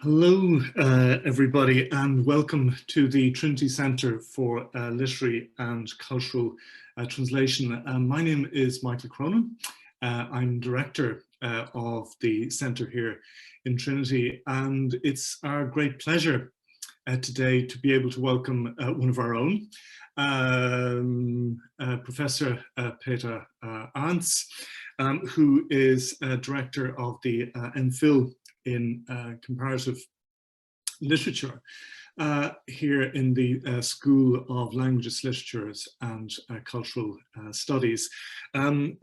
Hello, everybody, and welcome to the Trinity Centre for Literary and Cultural Translation. My name is Michael Cronin. I'm director of the centre here in Trinity, and it's our great pleasure today to be able to welcome one of our own, Professor Peter Arntz, who is director of the MPhil in comparative literature here in the School of Languages, Literatures and Cultural Studies.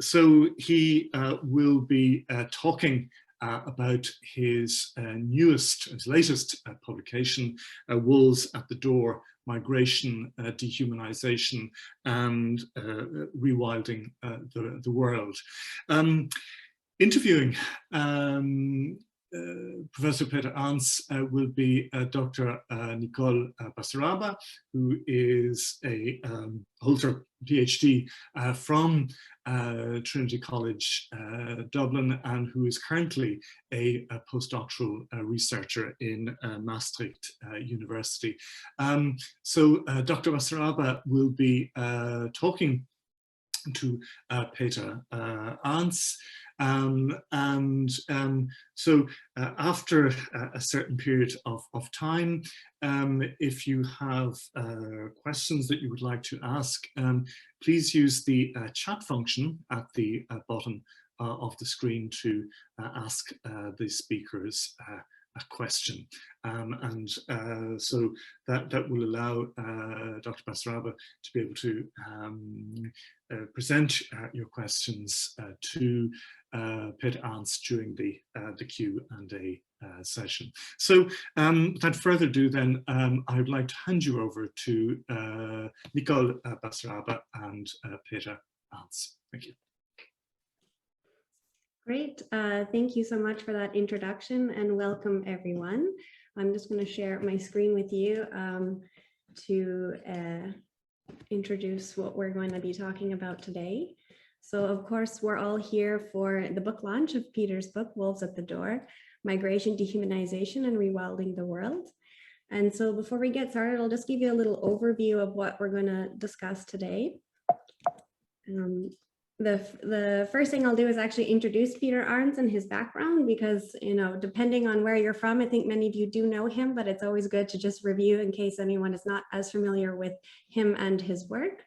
So he will be talking about his latest publication, Wolves at the Door, Migration, Dehumanization and Rewilding the World. Interviewing Professor Peter Arntz will be Dr. Nicole Basaraba, who is holds her PhD from Trinity College Dublin, and who is currently a postdoctoral researcher in Maastricht University. So Dr. Basaraba will be talking to Peter Arntz. So after a certain period of time, if you have questions that you would like to ask, please use the chat function at the bottom of the screen to ask the speakers a question. So that will allow Dr. Basaraba to be able to present your questions to Peter Arntz during the Q&A session. So without further ado then, I would like to hand you over to Nicole Basaraba and Peter Arntz. Thank you. Great, thank you so much for that introduction and welcome everyone. I'm just going to share my screen with you to introduce what we're going to be talking about today. So of course, we're all here for the book launch of Peter's book, Wolves at the Door, Migration, Dehumanization and Rewilding the World. And so before we get started, I'll just give you a little overview of what we're going to discuss today. The first thing I'll do is actually introduce Peter Arntz and his background, because, you know, depending on where you're from, I think many of you do know him, but it's always good to just review in case anyone is not as familiar with him and his work.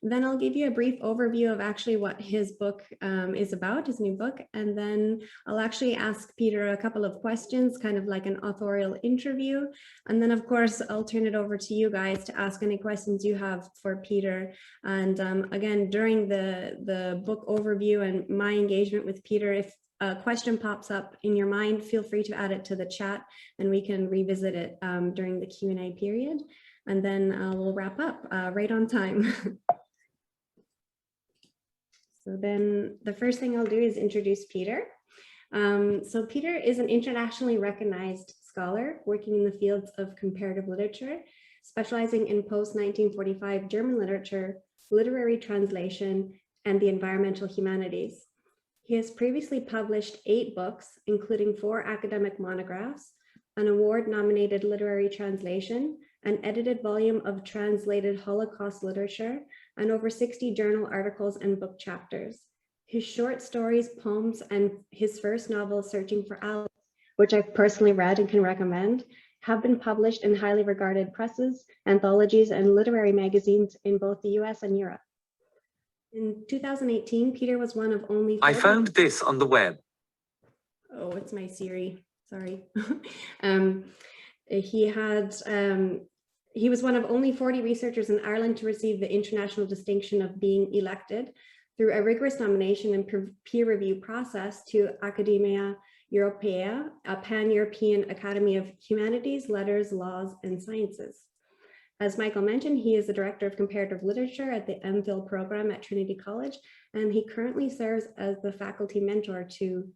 Then I'll give you a brief overview of actually what his book is about, his new book. And then I'll actually ask Peter a couple of questions, kind of like an authorial interview. And then of course, I'll turn it over to you guys to ask any questions you have for Peter. And again, during the book overview and my engagement with Peter, if a question pops up in your mind, feel free to add it to the chat and we can revisit it during the Q&A period. And then we'll wrap up right on time. So then the first thing I'll do is introduce Peter. So Peter is an internationally recognized scholar working in the fields of comparative literature, specializing in post-1945 German literature, literary translation, and the environmental humanities. He has previously published 8 books, including 4 academic monographs, an award-nominated literary translation, an edited volume of translated Holocaust literature, and over 60 journal articles and book chapters. His short stories, poems, and his first novel, Searching for Alice, which I've personally read and can recommend, have been published in highly regarded presses, anthologies, and literary magazines in both the US and Europe. In 2018, Peter was one of only 40... I found this on the web. Oh, it's my Siri, sorry. He was one of only 40 researchers in Ireland to receive the international distinction of being elected through a rigorous nomination and peer review process to Academia Europaea, a pan-European Academy of Humanities, Letters, Laws, and Sciences. As Michael mentioned, he is the Director of Comparative Literature at the MPhil program at Trinity College, and he currently serves as the faculty mentor to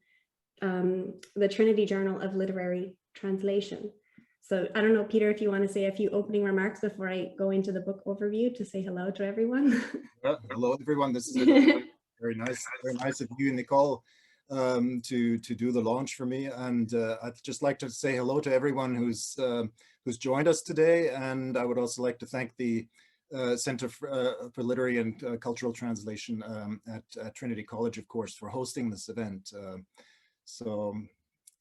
the Trinity Journal of Literary Translation. So I don't know, Peter, if you want to say a few opening remarks before I go into the book overview to say hello to everyone. Hello, everyone. This is very nice of you, Nicole. to do the launch for me. And I'd just like to say hello to everyone who's joined us today. And I would also like to thank the Center for Literary and Cultural Translation at Trinity College, of course, for hosting this event. So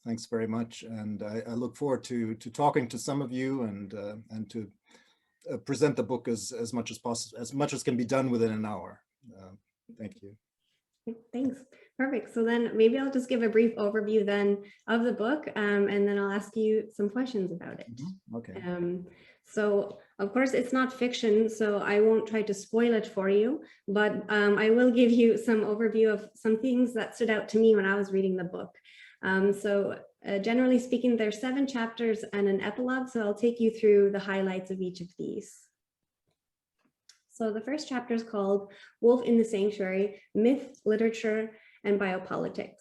thanks very much. And I look forward to talking to some of you and to present the book as much as possible, as much as can be done within an hour. Thank you. Thanks. Perfect. So then maybe I'll just give a brief overview then of the book, and then I'll ask you some questions about it. Okay. So of course it's not fiction, so I won't try to spoil it for you, but I will give you some overview of some things that stood out to me when I was reading the book. Generally speaking, there's 7 chapters and an epilogue, so I'll take you through the highlights of each of these. So the first chapter is called Wolf in the Sanctuary, Myth, Literature, and Biopolitics.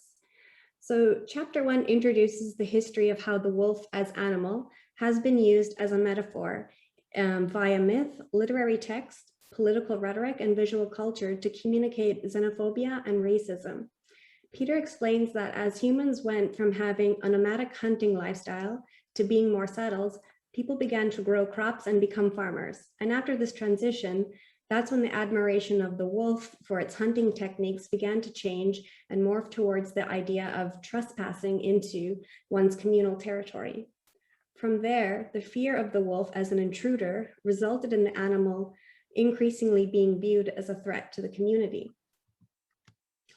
So chapter 1 introduces the history of how the wolf as animal has been used as a metaphor via myth, literary text, political rhetoric, and visual culture to communicate xenophobia and racism. Peter explains that as humans went from having a nomadic hunting lifestyle to being more settled, people began to grow crops and become farmers. And after this transition, that's when the admiration of the wolf for its hunting techniques began to change and morph towards the idea of trespassing into one's communal territory. From there, the fear of the wolf as an intruder resulted in the animal increasingly being viewed as a threat to the community.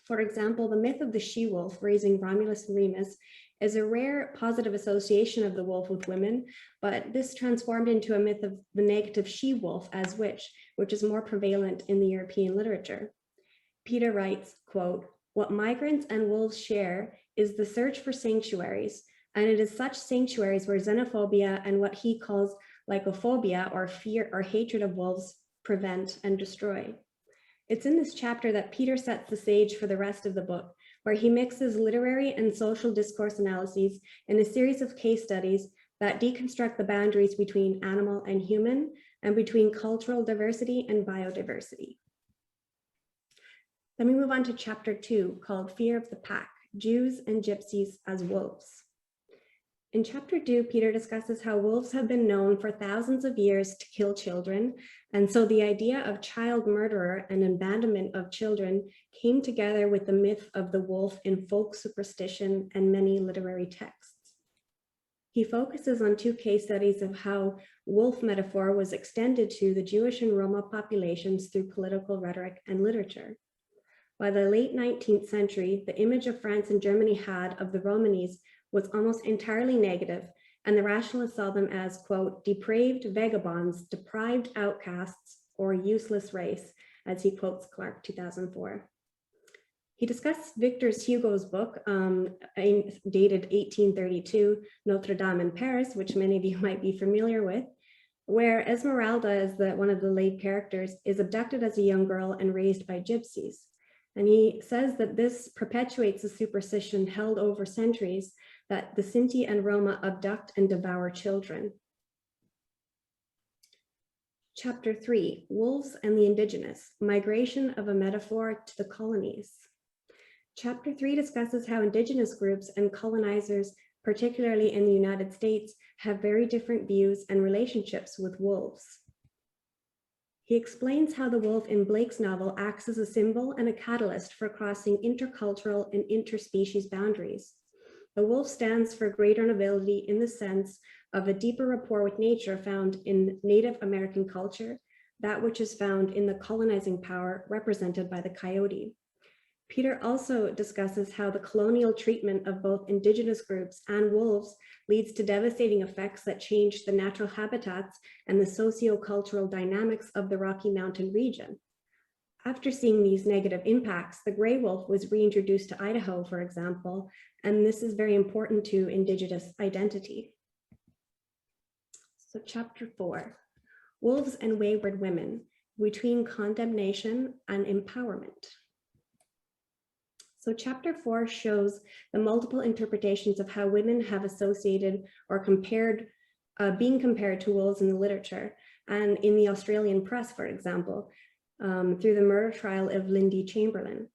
For example, the myth of the she-wolf raising Romulus and Remus is a rare positive association of the wolf with women, but this transformed into a myth of the negative she-wolf as witch, which is more prevalent in the European literature. Peter writes, quote, "What migrants and wolves share is the search for sanctuaries, and it is such sanctuaries where xenophobia and what he calls lycophobia, or fear or hatred of wolves, prevent and destroy." It's in this chapter that Peter sets the stage for the rest of the book, where he mixes literary and social discourse analyses in a series of case studies that deconstruct the boundaries between animal and human and between cultural diversity and biodiversity. Then we move on to chapter 2, called Fear of the Pack, Jews and Gypsies as Wolves. In chapter 2, Peter discusses how wolves have been known for thousands of years to kill children, and so the idea of child murderer and abandonment of children came together with the myth of the wolf in folk superstition and many literary texts. He focuses on 2 case studies of how wolf metaphor was extended to the Jewish and Roma populations through political rhetoric and literature. By the late 19th century, the image of France and Germany had of the Romanis was almost entirely negative, and the rationalists saw them as, quote, depraved vagabonds, deprived outcasts, or useless race, as he quotes Clark 2004. He discussed Victor Hugo's book, dated 1832, Notre Dame in Paris, which many of you might be familiar with, where Esmeralda, as one of the lead characters, is abducted as a young girl and raised by gypsies. And he says that this perpetuates a superstition held over centuries that the Sinti and Roma abduct and devour children. Chapter 3, Wolves and the Indigenous, Migration of a Metaphor to the Colonies. Chapter 3 discusses how indigenous groups and colonizers, particularly in the United States, have very different views and relationships with wolves. He explains how the wolf in Blake's novel acts as a symbol and a catalyst for crossing intercultural and interspecies boundaries. The wolf stands for greater nobility in the sense of a deeper rapport with nature found in Native American culture, that which is found in the colonizing power represented by the coyote. Peter also discusses how the colonial treatment of both indigenous groups and wolves leads to devastating effects that change the natural habitats and the socio-cultural dynamics of the Rocky Mountain region. After seeing these negative impacts, the gray wolf was reintroduced to Idaho, for example, and this is very important to indigenous identity. So chapter 4, Wolves and Wayward Women, Between Condemnation and Empowerment. So chapter 4 shows the multiple interpretations of how women have associated or being compared to wolves in the literature and in the Australian press, for example, through the murder trial of Lindy Chamberlain.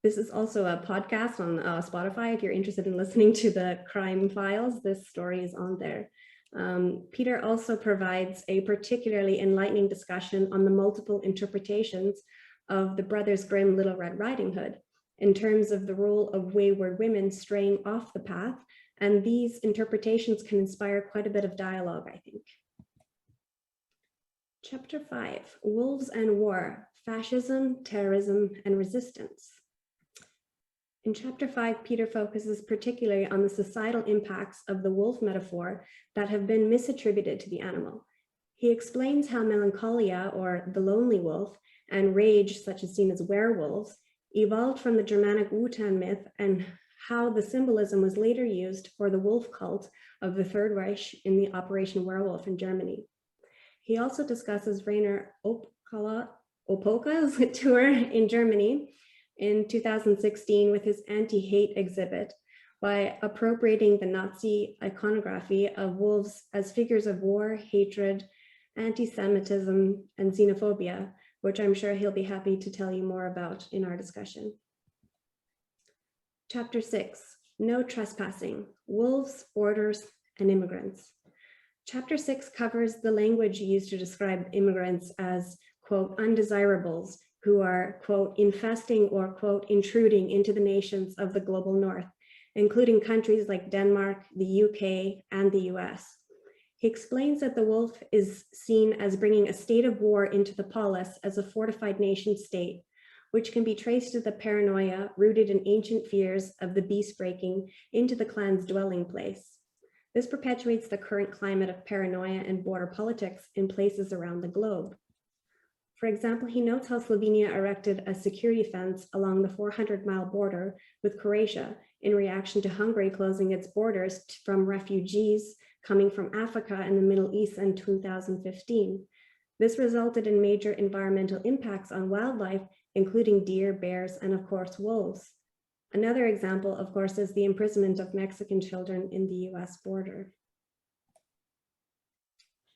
This is also a podcast on Spotify. If you're interested in listening to the crime files, this story is on there. Peter also provides a particularly enlightening discussion on the multiple interpretations of the Brothers Grimm Little Red Riding Hood in terms of the role of wayward women straying off the path. And these interpretations can inspire quite a bit of dialogue, I think. Chapter 5, Wolves and War, Fascism, Terrorism, and Resistance. In chapter 5, Peter focuses particularly on the societal impacts of the wolf metaphor that have been misattributed to the animal. He explains how melancholia, or the lonely wolf, and rage, such as seen as werewolves, evolved from the Germanic Wotan myth and how the symbolism was later used for the wolf cult of the Third Reich in the Operation Werewolf in Germany. He also discusses Rainer Opoka's tour in Germany in 2016 with his anti-hate exhibit by appropriating the Nazi iconography of wolves as figures of war, hatred, anti-Semitism, and xenophobia, which I'm sure he'll be happy to tell you more about in our discussion. Chapter 6, No Trespassing, Wolves, Borders, and Immigrants. Chapter 6 covers the language used to describe immigrants as, quote, undesirables, who are, quote, infesting or, quote, intruding into the nations of the global north, including countries like Denmark, the UK, and the US. He explains that the wolf is seen as bringing a state of war into the polis as a fortified nation state, which can be traced to the paranoia rooted in ancient fears of the beast breaking into the clan's dwelling place. This perpetuates the current climate of paranoia and border politics in places around the globe. For example, he notes how Slovenia erected a security fence along the 400-mile border with Croatia in reaction to Hungary closing its borders from refugees coming from Africa and the Middle East in 2015. This resulted in major environmental impacts on wildlife, including deer, bears, and of course, wolves. Another example, of course, is the imprisonment of Mexican children in the US border.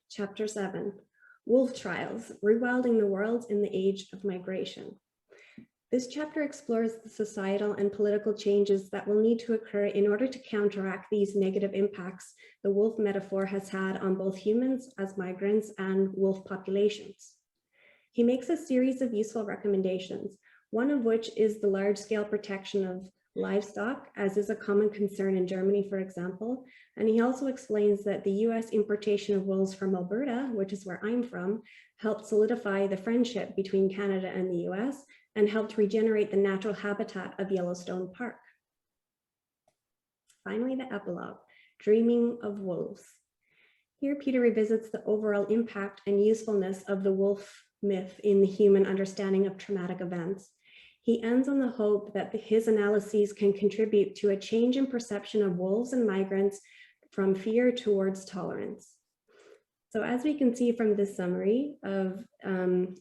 Chapter 7, Wolf Trials, Rewilding the World in the Age of Migration. This chapter explores the societal and political changes that will need to occur in order to counteract these negative impacts the wolf metaphor has had on both humans as migrants and wolf populations. He makes a series of useful recommendations, one of which is the large-scale protection of livestock, as is a common concern in Germany, for example. And he also explains that the US importation of wolves from Alberta, which is where I'm from, helped solidify the friendship between Canada and the US and helped regenerate the natural habitat of Yellowstone Park. Finally, the epilogue, Dreaming of Wolves. Here, Peter revisits the overall impact and usefulness of the wolf myth in the human understanding of traumatic events. He ends on the hope that his analyses can contribute to a change in perception of wolves and migrants from fear towards tolerance. So as we can see from this summary of, in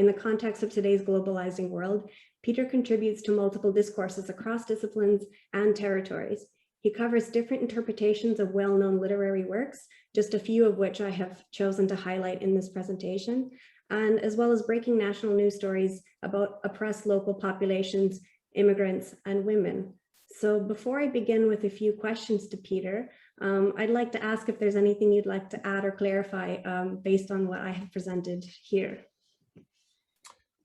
the context of today's globalizing world, Peter contributes to multiple discourses across disciplines and territories. He covers different interpretations of well-known literary works, just a few of which I have chosen to highlight in this presentation, and as well as breaking national news stories about oppressed local populations, immigrants, and women. So before I begin with a few questions to Peter, I'd like to ask if there's anything you'd like to add or clarify based on what I have presented here.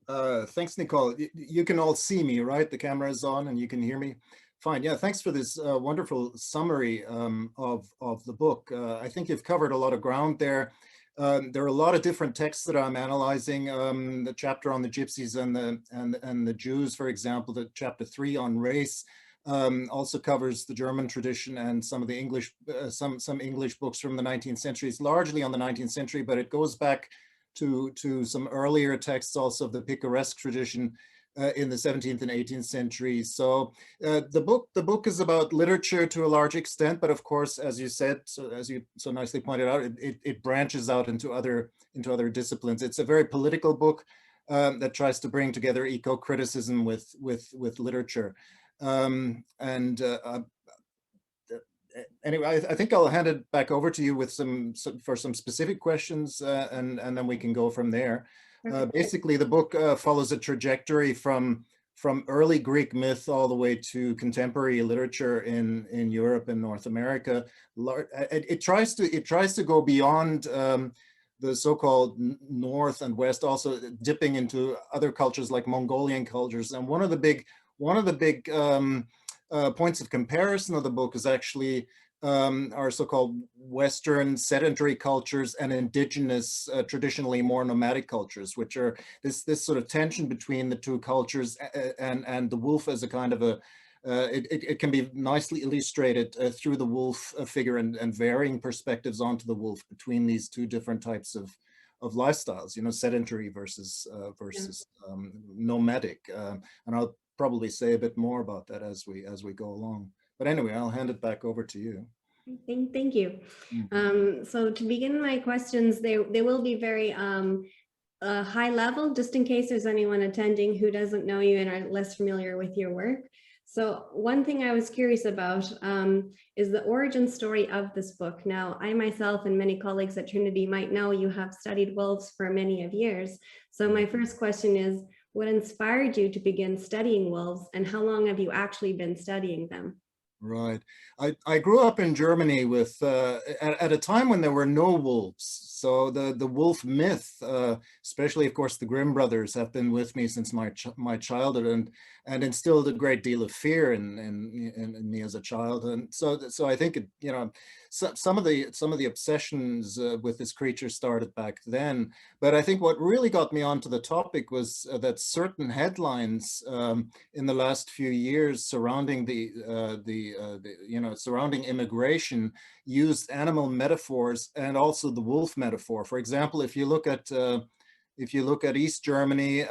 Thanks, Nicole. You can all see me, right? The camera is on and you can hear me. Fine. Yeah, thanks for this wonderful summary of the book. I think you've covered a lot of ground there. There are a lot of different texts that I'm analyzing. The chapter on the Gypsies and the Jews, for example, the chapter 3 on race also covers the German tradition and some of the English, some English books from the 19th century. It's largely on the 19th century, but it goes back to some earlier texts also of the picaresque tradition in the 17th and 18th centuries. So the book is about literature to a large extent, but of course, as you said, as you so nicely pointed out, it branches out into other disciplines. It's a very political book that tries to bring together eco-criticism with literature. Anyway, I think I'll hand it back over to you with some specific questions, and then we can go from there. Basically, the book follows a trajectory from early Greek myth all the way to contemporary literature in Europe and North America. It tries to go beyond the so-called North and West, also dipping into other cultures like Mongolian cultures. And one of the big points of comparison of the book is actually our so-called Western sedentary cultures and indigenous, traditionally more nomadic cultures, which are this sort of tension between the two cultures, and the wolf as a kind of a, it can be nicely illustrated through the wolf figure and varying perspectives onto the wolf between these two different types of lifestyles, you know, sedentary versus nomadic. And I'll probably say a bit more about that as we go along. But anyway, I'll hand it back over to you. Thank you. So to begin my questions, they will be very high level, just in case there's anyone attending who doesn't know you and are less familiar with your work. So one thing I was curious about is the origin story of this book. Now, I myself and many colleagues at Trinity might know you have studied wolves for many of years. So my first question is, what inspired you to begin studying wolves, and how long have you actually been studying them? Right. I grew up in Germany with at a time when there were no wolves. So the wolf myth, especially of course the Grimm brothers, have been with me since my childhood and instilled a great deal of fear in me as a child. And so I think it, you know, some of the obsessions with this creature started back then. But I think what really got me onto the topic was that certain headlines in the last few years surrounding surrounding immigration used animal metaphors and also the wolf metaphor. For example, if you look at East Germany,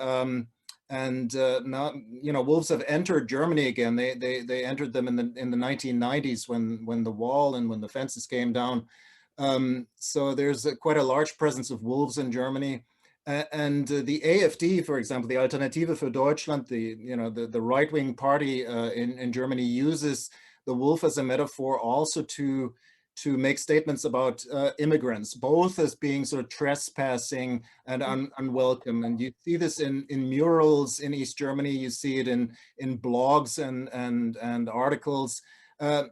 now, you know, wolves have entered Germany again. They entered them in the 1990s when the wall and when the fences came down. So there's quite a large presence of wolves in Germany. And the AfD, for example, the Alternative für Deutschland, the right-wing party in Germany, uses the wolf as a metaphor also to make statements about immigrants, both as being sort of trespassing and unwelcome. And you see this in murals in East Germany. You see it in blogs and articles.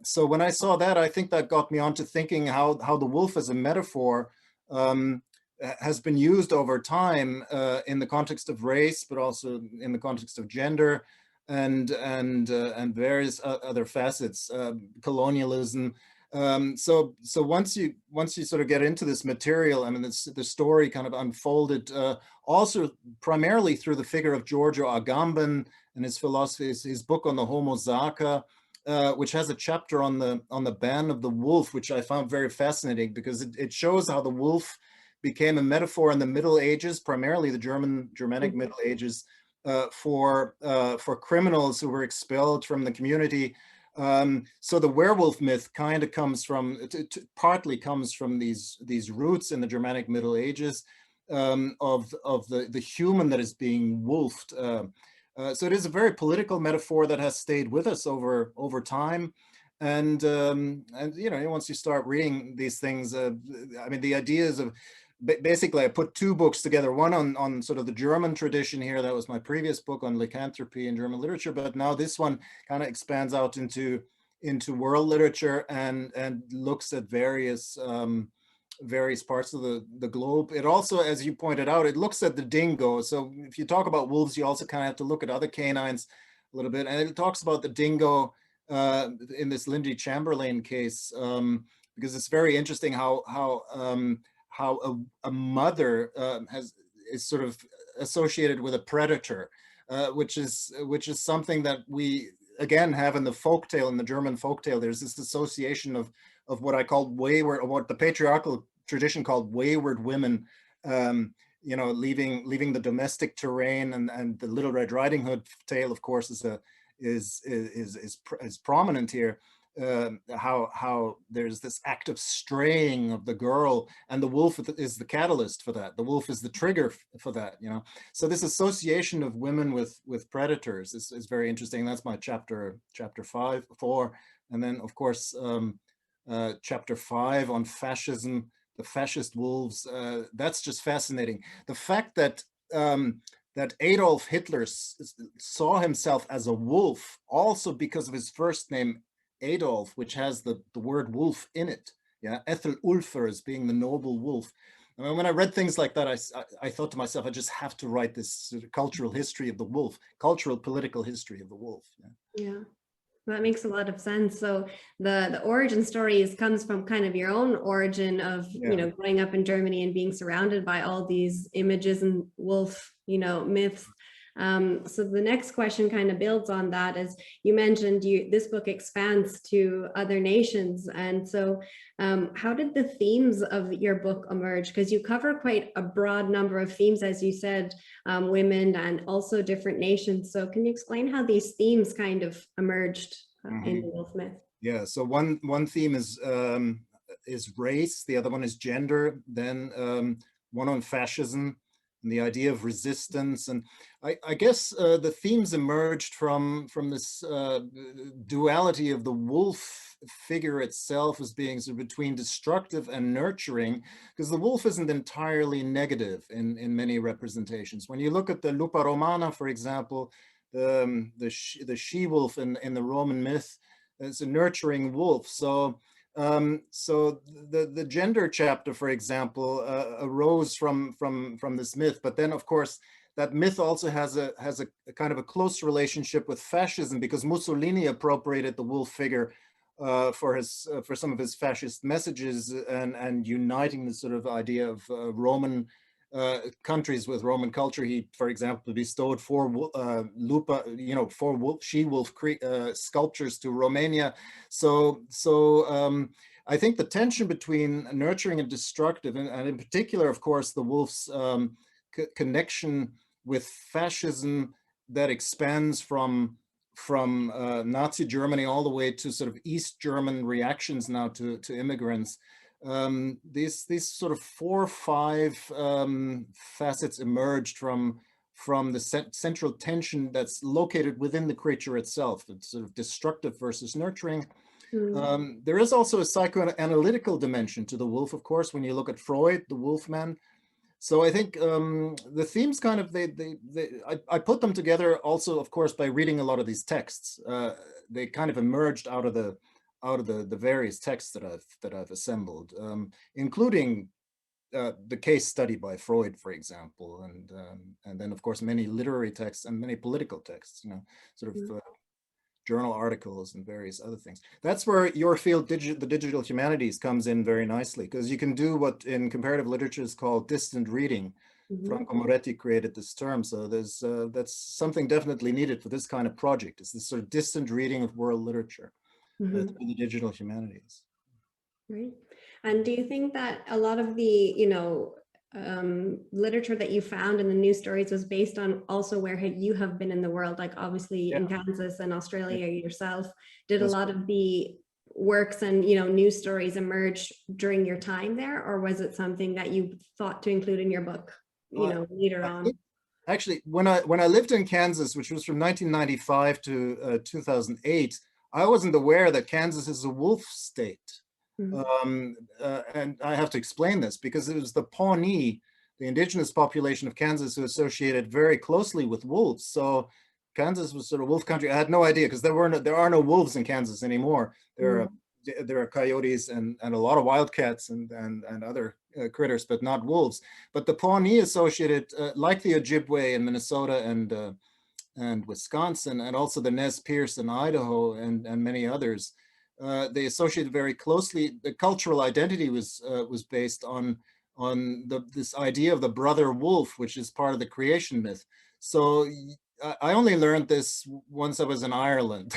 So when I saw that, I think that got me onto thinking how the wolf as a metaphor has been used over time in the context of race, but also in the context of gender and various other facets, colonialism. So once you sort of get into this material, I mean, the story kind of unfolded also primarily through the figure of Giorgio Agamben and his philosophy, his book on the Homo Sacer, which has a chapter on the ban of the wolf, which I found very fascinating because it shows how the wolf became a metaphor in the Middle Ages, primarily the Germanic Middle Ages, for criminals who were expelled from the community. So the werewolf myth kind of comes from, partly comes from these roots in the Germanic Middle Ages of the human that is being wolfed. So it is a very political metaphor that has stayed with us over time. And you know, once you start reading these things, I mean, the ideas of, basically I put two books together, one on sort of the German tradition here. That was my previous book on lycanthropy in German literature, but now this one kind of expands out into world literature and looks at various parts of the globe. It also, as you pointed out, it looks at the dingo. So if you talk about wolves, you also kind of have to look at other canines a little bit. And it talks about the dingo in this Lindy Chamberlain case, because it's very interesting how a mother is sort of associated with a predator, which is something that we again have in the folktale, in the German folktale. There's this association of what I call wayward, or what the patriarchal tradition called wayward women, you know, leaving the domestic terrain, and the Little Red Riding Hood tale, of course, is prominent here. How there's this act of straying of the girl, and the wolf is the catalyst for that. The wolf is the trigger for that, you know. So this association of women with predators is very interesting. That's my chapter 4, and then of course chapter 5 on fascism, the fascist wolves. That's just fascinating. The fact that that Adolf Hitler saw himself as a wolf, also because of his first name, Adolf, which has the word wolf in it. Yeah, Ethel Ulfer as being the noble wolf. I mean, when I read things like that, I thought to myself, I just have to write this sort of cultural history of the wolf, cultural political history of the wolf. Yeah. Yeah. That makes a lot of sense. So the origin stories comes from kind of your own origin of, you know, growing up in Germany and being surrounded by all these images and wolf, you know, myths. So the next question kind of builds on that, as you mentioned, this book expands to other nations. And so how did the themes of your book emerge? Because you cover quite a broad number of themes, as you said, women and also different nations. So can you explain how these themes kind of emerged in the wolf myth? Yeah, so one theme is race, the other one is gender, then one on fascism, and the idea of resistance. And I guess the themes emerged from this duality of the wolf figure itself as being sort of between destructive and nurturing, because the wolf isn't entirely negative in many representations. When you look at the Lupa Romana, for example, the she-wolf in the Roman myth, it's a nurturing wolf. So the gender chapter, for example, arose from this myth. But then, of course, that myth also has a kind of a close relationship with fascism, because Mussolini appropriated the wolf figure for some of his fascist messages and uniting the sort of idea of Roman countries with Roman culture. He, for example, bestowed 4 lupa, she-wolf sculptures to Romania. So I think the tension between nurturing and destructive, and in particular, of course, the wolf's connection with fascism that expands from Nazi Germany all the way to sort of East German reactions now to immigrants. These sort of 4 or 5 facets emerged from the central tension that's located within the creature itself. It's sort of destructive versus nurturing. There is also a psychoanalytical dimension to the wolf, of course, when you look at Freud, the Wolfman. So I think the themes kind of, I put them together also, of course, by reading a lot of these texts. They kind of emerged out of the various texts that I've assembled, including the case study by Freud, for example, and then, of course, many literary texts and many political texts, sort of journal articles and various other things. That's where your field, the digital humanities, comes in very nicely, because you can do what in comparative literature is called distant reading. Franco Moretti created this term, so that's something definitely needed for this kind of project. It's this sort of distant reading of world literature through the digital humanities. Right. And do you think that a lot of the, literature that you found in the news stories was based on also where you have been in the world, like obviously in Kansas and Australia yourself? Did a lot of the works and news stories emerge during your time there, or was it something that you thought to include in your book later on? Actually, when I lived in Kansas, which was from 1995 to 2008, I wasn't aware that Kansas is a wolf state. And I have to explain this because it was the Pawnee, the indigenous population of Kansas, who associated very closely with wolves. So Kansas was sort of wolf country. I had no idea, because there are no wolves in Kansas anymore. There are coyotes and a lot of wildcats and other critters, but not wolves. But the Pawnee associated, like the Ojibwe in Minnesota and Wisconsin, and also the Nez Perce in Idaho and many others. They associated very closely. The cultural identity was based on this idea of the brother wolf, which is part of the creation myth. So I only learned this once I was in Ireland,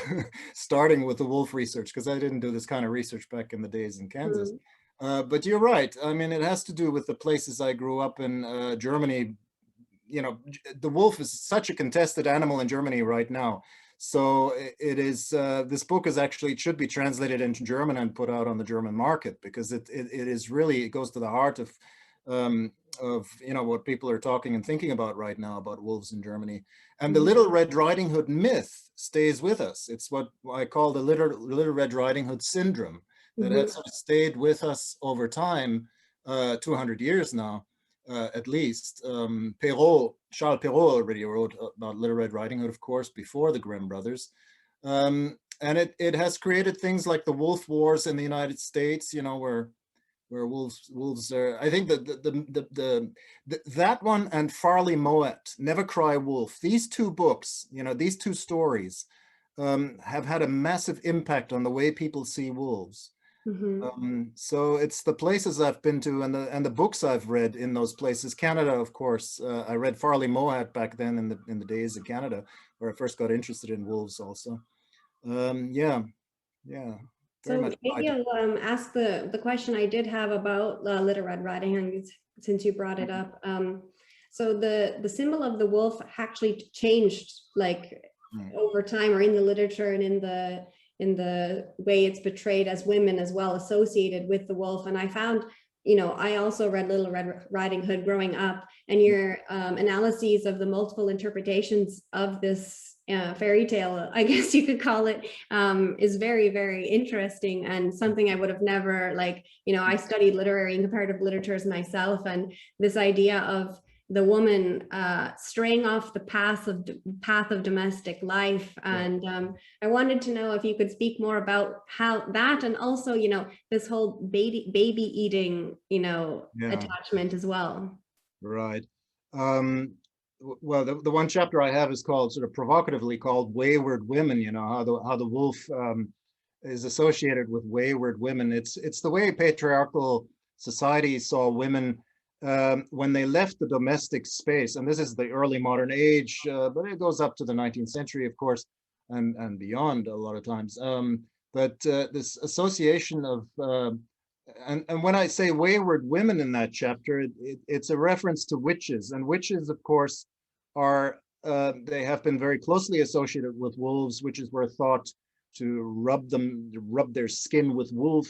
starting with the wolf research, because I didn't do this kind of research back in the days in Kansas. But you're right. I mean, it has to do with the places I grew up in. Germany, the wolf is such a contested animal in Germany right now. So it is, this book is actually, it should be translated into German and put out on the German market, because it is really, it goes to the heart of what people are talking and thinking about right now about wolves in Germany. And the Little Red Riding Hood myth stays with us. It's what I call the Little Red Riding Hood syndrome, that has sort of stayed with us over time, 200 years now. at least. Charles Perrault already wrote about Little Red Riding Hood, of course, before the Grimm brothers. And it has created things like the wolf wars in the United States, you know, where wolves are. I think that one and Farley Moet, Never Cry Wolf, these two books, you know, these two stories have had a massive impact on the way people see wolves. So it's the places I've been to and the books I've read in those places. Canada, of course, I read Farley Moet back then in the days of Canada, where I first got interested in wolves also. Yeah. So maybe I'll ask the question I did have about Little Red Riding Hood, since you brought it up. So the symbol of the wolf actually changed like over time, or in the literature and in the way it's portrayed as women as well, associated with the wolf. And I found, you know, I also read Little Red Riding Hood growing up, and your analyses of the multiple interpretations of this fairy tale, I guess you could call it, is very, very interesting, and something I would have never, like, you know, I studied literary and comparative literatures myself, and this idea of the woman straying off the path of domestic life. And I wanted to know if you could speak more about how that, and also, you know, this whole baby eating, you know, attachment as well. Right. Well, the one chapter I have is called, sort of provocatively called, Wayward Women. You know, how the wolf is associated with wayward women. It's the way patriarchal society saw women when they left the domestic space. And this is the early modern age, but it goes up to the 19th century, of course, and beyond a lot of times. But this association of and when I say wayward women in that chapter, it's a reference to witches. And witches, of course, are they have been very closely associated with wolves. Witches were thought to rub their skin with wolf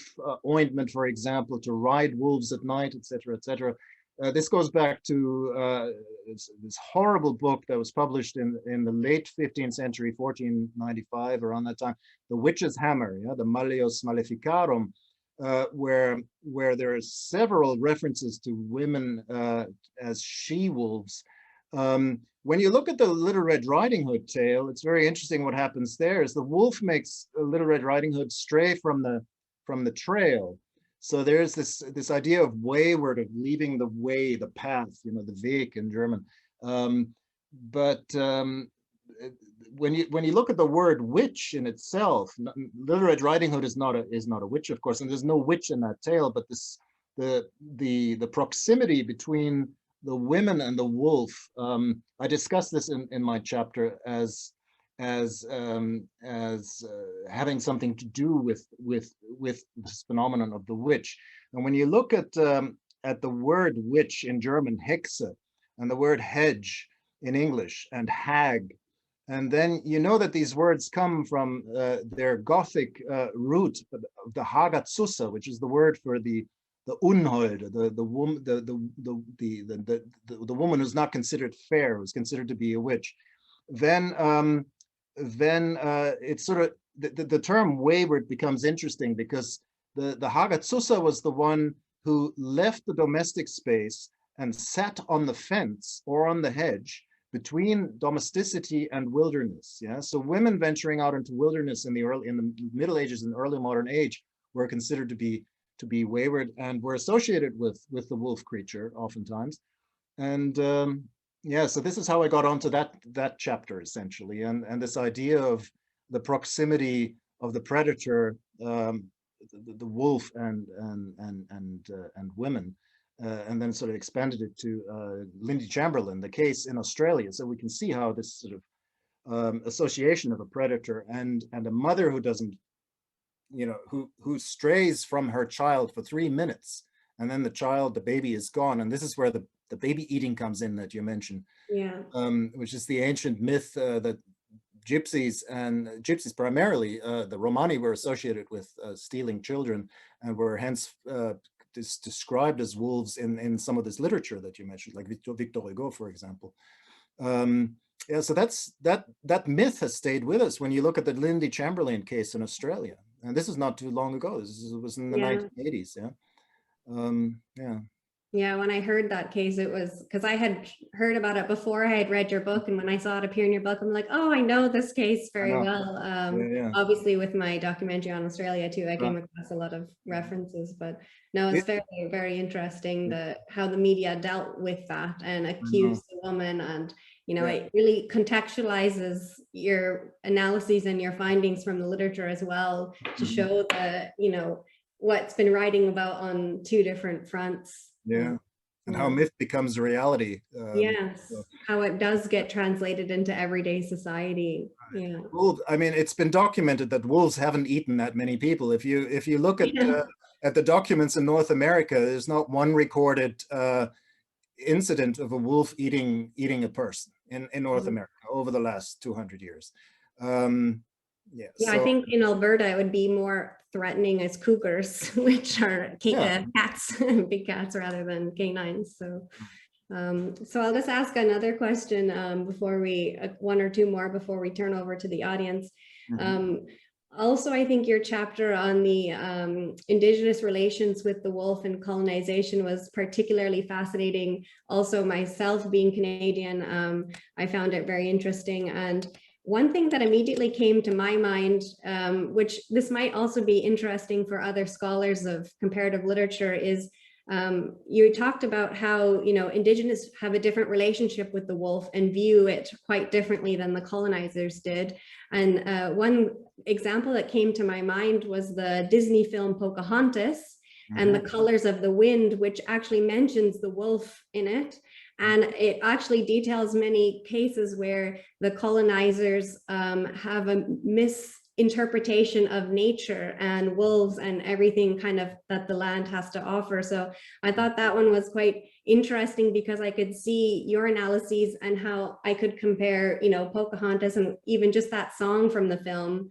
ointment, for example, to ride wolves at night, etc., etc. This goes back to this horrible book that was published in the late 15th century, 1495, around that time, The Witch's Hammer, the Malleus Maleficarum, where there are several references to women as she-wolves. When you look at the Little Red Riding Hood tale, it's very interesting what happens there is the wolf makes Little Red Riding Hood stray from the trail. So there's this idea of wayward, of leaving the way, the path, you know, the Weg in German. When you look at the word witch in itself, Little Red Riding Hood is not a witch, of course, and there's no witch in that tale. But the proximity between the women and the wolf, I discuss this in my chapter as having something to do with this phenomenon of the witch. And when you look at the word witch in German, Hexe, and the word hedge in English, and hag, and then you know that these words come from their Gothic root of the Hagatsusa, which is the word for the Unhold, the woman who's not considered fair, who's considered to be a witch. Then it's sort of the term wayward becomes interesting, because the Hagatsusa was the one who left the domestic space and sat on the fence or on the hedge between domesticity and wilderness. So women venturing out into wilderness in the Middle Ages and early modern age were considered to be wayward, and were associated with the wolf creature oftentimes. And so this is how I got onto that chapter, essentially, and this idea of the proximity of the predator, the wolf, and women, and then sort of expanded it to Lindy Chamberlain, the case in Australia. So we can see how this sort of association of a predator and a mother who doesn't, you know, who strays from her child for 3 minutes, and then the baby is gone. And this is where the baby eating comes in that you mentioned, which is the ancient myth that Gypsies primarily, the Romani, were associated with stealing children, and were hence described as wolves in some of this literature that you mentioned, like Victor Hugo, for example. So that myth has stayed with us when you look at the Lindy Chamberlain case in Australia. And this is not too long ago. This was in the 1980s. Yeah, when I heard that case, it was because I had heard about it before I had read your book. And when I saw it appear in your book, I'm like, oh, I know this case very well. Yeah. Obviously, with my documentary on Australia too, I came across a lot of references. But no, it's very, very interesting how the media dealt with that and accused the woman. And, you know, it really contextualizes your analyses and your findings from the literature as well to show the, you know, what's been writing about on two different fronts. Yeah, and how myth becomes reality. Yes, how it does get translated into everyday society. Yeah. Well, I mean, it's been documented that wolves haven't eaten that many people. If you look at the documents in North America, there's not one recorded incident of a wolf eating a person in North America over the last 200 years. Yeah, so, I think in Alberta it would be more threatening as cougars, which are cats, big cats rather than canines. So, so I'll just ask another question before we, one or two more before we turn over to the audience. Also, I think your chapter on the Indigenous relations with the wolf and colonization was particularly fascinating. Also, myself being Canadian, I found it very interesting. And one thing that immediately came to my mind, which this might also be interesting for other scholars of comparative literature, is you talked about how, you know, Indigenous have a different relationship with the wolf and view it quite differently than the colonizers did. And one example that came to my mind was the Disney film Pocahontas and the Colors of the Wind, which actually mentions the wolf in it. And it actually details many cases where the colonizers have a misinterpretation of nature and wolves and everything kind of that the land has to offer. So I thought that one was quite interesting because I could see your analyses and how I could compare, you know, Pocahontas and even just that song from the film,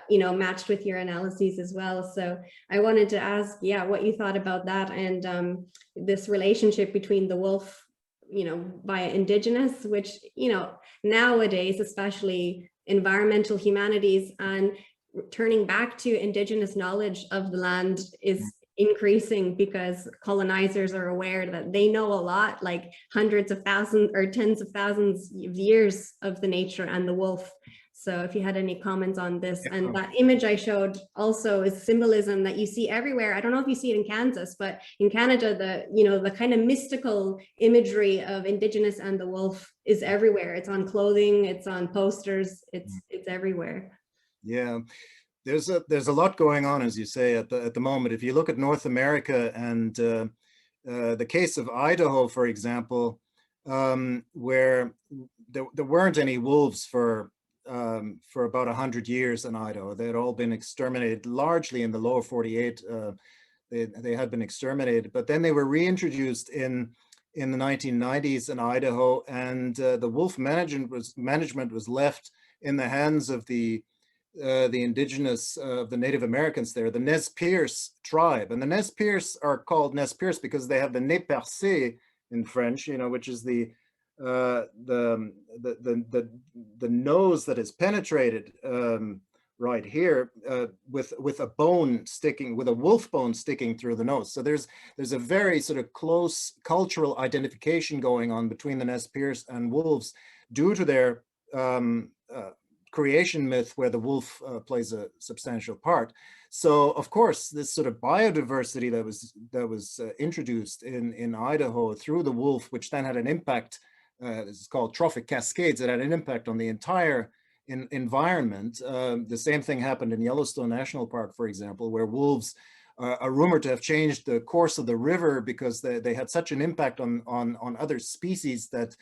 you know, matched with your analyses as well. So I wanted to ask, what you thought about that and this relationship between the wolf, you know, by Indigenous, which, you know, nowadays, especially environmental humanities and turning back to Indigenous knowledge of the land is increasing because colonizers are aware that they know a lot, like hundreds of thousands or tens of thousands of years of the nature and the wolf. So if you had any comments on this, and that image I showed also is symbolism that you see everywhere. I don't know if you see it in Kansas, but in Canada, the kind of mystical imagery of Indigenous and the wolf is everywhere. It's on clothing, it's on posters, it's everywhere. Yeah, there's a lot going on, as you say, at the moment. If you look at North America and the case of Idaho, for example, where there weren't any wolves for about 100 years in Idaho. They had all been exterminated, largely in the lower 48. They had been exterminated, but then they were reintroduced in the 1990s in Idaho, and the wolf management was left in the hands of the indigenous, the Native Americans there, the Nez Perce tribe. And the Nez Perce are called Nez Perce because they have the nez percé in French, you know, which is the nose that is penetrated right here with a bone sticking, with a wolf bone sticking through the nose. So there's a very sort of close cultural identification going on between the Nez Perce and wolves due to their creation myth where the wolf plays a substantial part. So of course, this sort of biodiversity that was introduced in Idaho through the wolf, which then had an impact. This is called trophic cascades. It had an impact on the entire environment. The same thing happened in Yellowstone National Park, for example, where wolves are rumored to have changed the course of the river because they had such an impact on other species that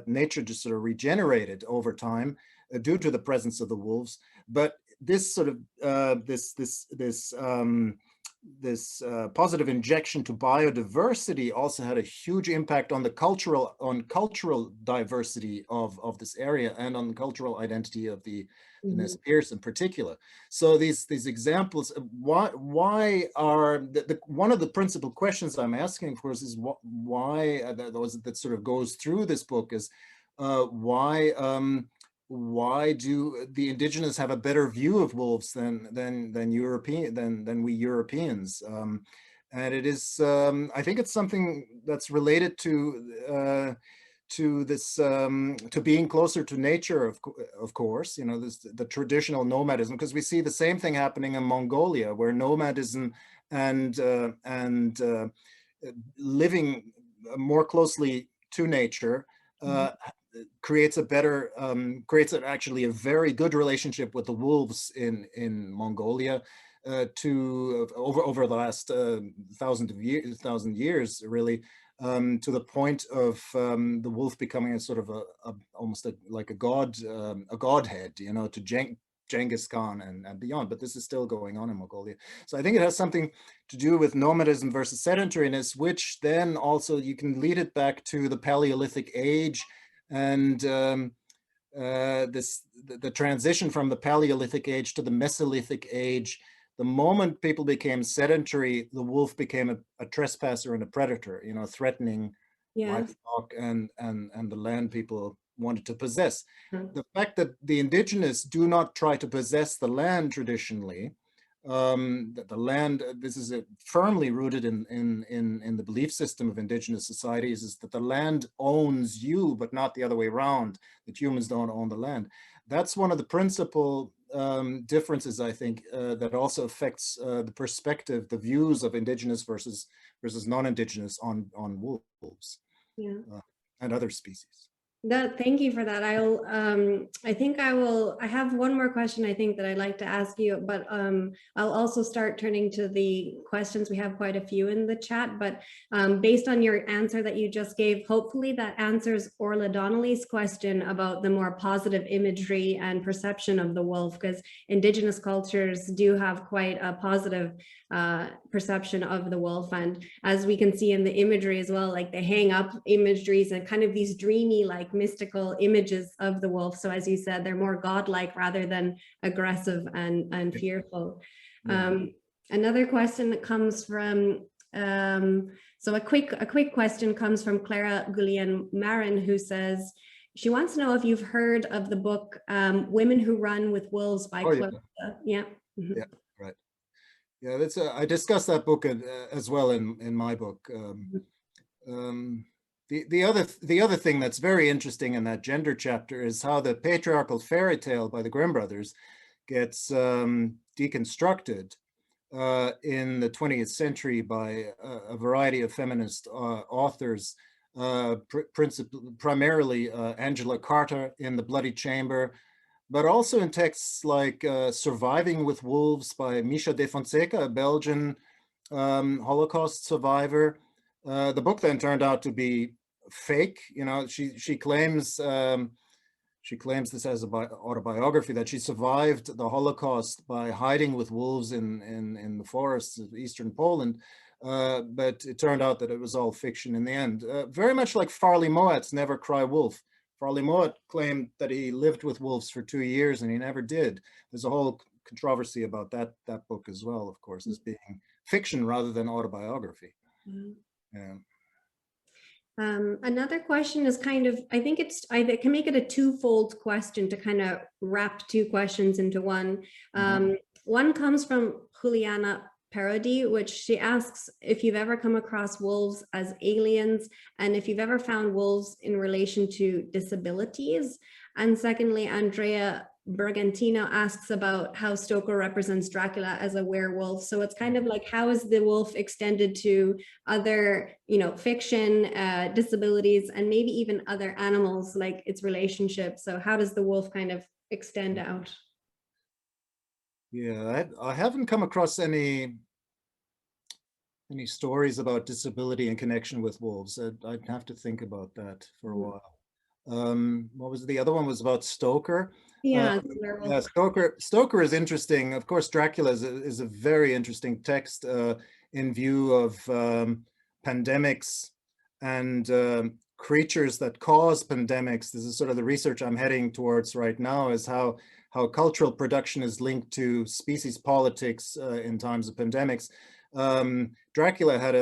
nature just sort of regenerated over time due to the presence of the wolves. But this sort of this positive injection to biodiversity also had a huge impact on the cultural diversity of this area and on the cultural identity of the Nez Perce in particular. So these examples, why are one of the principal questions I'm asking, of course, is why that sort of goes through this book is why do the indigenous have a better view of wolves than we Europeans? And it is, I think it's something that's related to this, to being closer to nature, of course, you know, the traditional nomadism, because we see the same thing happening in Mongolia, where nomadism and living more closely to nature creates a better, actually a very good relationship with the wolves in Mongolia. Over the last thousand years, really, to the point of the wolf becoming a sort of almost like a godhead, you know, to Genghis Khan and beyond. But this is still going on in Mongolia. So I think it has something to do with nomadism versus sedentariness, which then also you can lead it back to the Paleolithic age and the transition from the Paleolithic age to the Mesolithic age. The moment people became sedentary, the wolf became a trespasser and a predator, you know, threatening livestock and the land people wanted to possess. The fact that the indigenous do not try to possess the land traditionally, that the land, this is firmly rooted in the belief system of indigenous societies, is that the land owns you, but not the other way around, that humans don't own the land. That's one of the principal differences, I think, that also affects the perspective, the views of indigenous versus non-indigenous on wolves and other species. Thank you for that. I have one more question I think that I'd like to ask you, but I'll also start turning to the questions. We have quite a few in the chat, but based on your answer that you just gave, hopefully that answers Orla Donnelly's question about the more positive imagery and perception of the wolf, because indigenous cultures do have quite a positive perception of the wolf. And as we can see in the imagery as well, like they hang up imageries and kind of these dreamy, like mystical images of the wolf. So as you said, they're more godlike rather than aggressive and fearful. Another question that comes from, so a quick question comes from Clara Gullian-Marin, who says, she wants to know if you've heard of the book Women Who Run with Wolves by Clarissa. Yeah. Yeah, right. Yeah, that's I discussed that book as well in my book. The other thing that's very interesting in that gender chapter is how the patriarchal fairy tale by the Grimm brothers gets deconstructed in the 20th century by a variety of feminist authors, primarily Angela Carter in The Bloody Chamber, but also in texts like Surviving with Wolves by Misha de Fonseca, a Belgian Holocaust survivor. The book then turned out to be fake. You know, she claims this as an autobiography, that she survived the Holocaust by hiding with wolves in the forests of eastern Poland. But it turned out that it was all fiction in the end. Very much like Farley Moat's Never Cry Wolf. Farley Moat claimed that he lived with wolves for 2 years and he never did. There's a whole controversy about that book as well, of course, as being fiction rather than autobiography. Yeah. Another question is kind of, I think I can make it a twofold question to kind of wrap two questions into one. One comes from Juliana Parody, which she asks if you've ever come across wolves as aliens and if you've ever found wolves in relation to disabilities. And secondly, Andrea Bergantino asks about how Stoker represents Dracula as a werewolf. So it's kind of like, how is the wolf extended to other, fiction, disabilities, and maybe even other animals, like its relationship. So how does the wolf kind of extend out? Yeah, I haven't come across any stories about disability in connection with wolves. I'd have to think about that for a while. What was the other one? Was about Stoker. Yeah, yeah, Stoker is interesting. Of course, Dracula is a very interesting text in view of pandemics and creatures that cause pandemics. This is sort of the research I'm heading towards right now, is how cultural production is linked to species politics in times of pandemics. Dracula had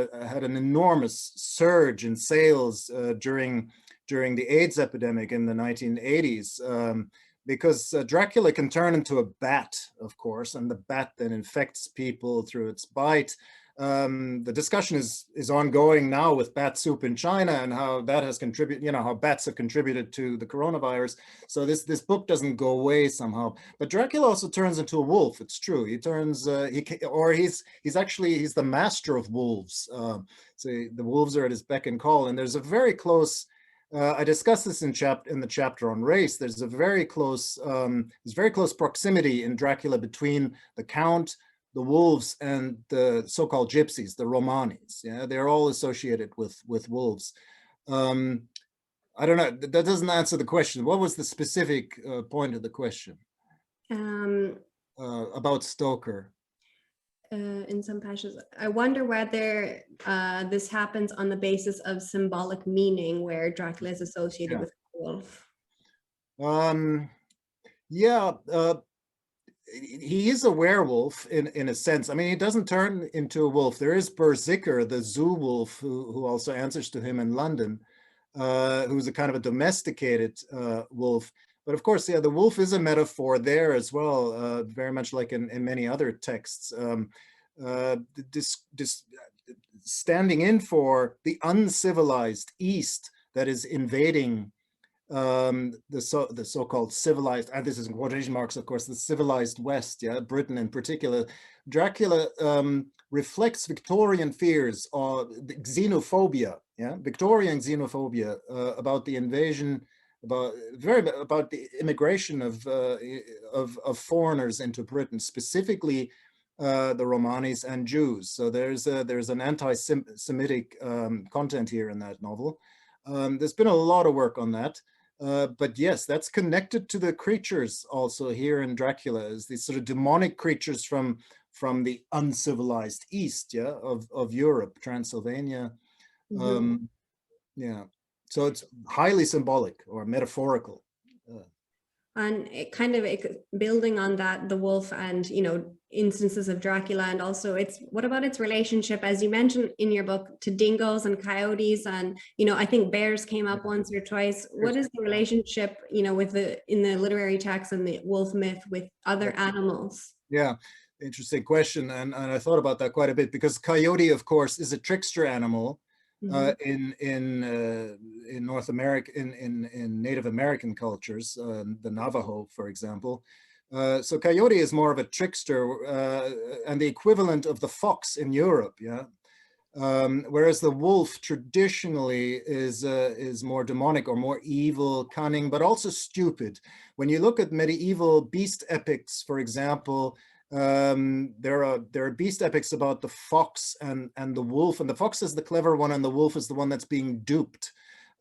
an enormous surge in sales during the AIDS epidemic in the 1980s, because Dracula can turn into a bat, of course, and the bat then infects people through its bite. the discussion is ongoing now with bat soup in China and how that has contributed, you know, how bats have contributed to the coronavirus. So this book doesn't go away somehow. But Dracula also turns into a wolf. It's true. He turns he's actually the master of wolves. So the wolves are at his beck and call. And there's a very close. I discussed this in the chapter on race. There's very close proximity in Dracula between the Count, the wolves, and the so-called gypsies, the Romanis. Yeah, they're all associated with wolves. I don't know. That doesn't answer the question. What was the specific point of the question about Stoker? In some passages, I wonder whether this happens on the basis of symbolic meaning, where Dracula is associated with a wolf. Yeah. He is a werewolf in a sense. I mean, he doesn't turn into a wolf. There is Berserker, the zoo wolf, who also answers to him in London, who's a kind of a domesticated wolf. But of course, yeah, the wolf is a metaphor there as well, very much like in many other texts. Standing in for the uncivilized East that is invading the so-called civilized, and this is in quotation marks, of course, the civilized West, yeah, Britain in particular. Dracula reflects Victorian fears or xenophobia, yeah, Victorian xenophobia about the invasion, about the immigration of foreigners into Britain, specifically the Romanis and Jews. So there's an anti-Semitic content here in that novel. There's been a lot of work on that. But yes, that's connected to the creatures also here in Dracula, as these sort of demonic creatures from the uncivilized East, yeah, of Europe, Transylvania. Mm-hmm. Yeah, so it's highly symbolic or metaphorical. And it kind of building on that, the wolf and, you know, instances of Dracula, and also what about its relationship, as you mentioned in your book, to dingoes and coyotes, and, you know, I think bears came up once or twice. What is the relationship, you know, in the literary text and the wolf myth with other animals? Yeah, interesting question, and I thought about that quite a bit, because coyote, of course, is a trickster animal. In North America, in Native American cultures, the Navajo, for example. So coyote is more of a trickster and the equivalent of the fox in Europe, yeah. Whereas the wolf traditionally is more demonic or more evil, cunning, but also stupid. When you look at medieval beast epics, for example, there are beast epics about the fox and the wolf, and the fox is the clever one and the wolf is the one that's being duped.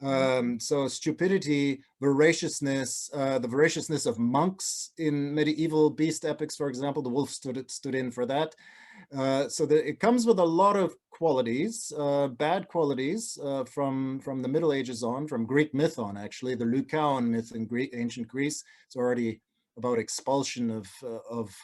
So stupidity, voraciousness, the voraciousness of monks in medieval beast epics, for example, the wolf stood in for that. So it comes with a lot of qualities, bad qualities from the Middle Ages on, from Greek myth on, actually. The Lycaon myth in ancient Greece, it's already about expulsion of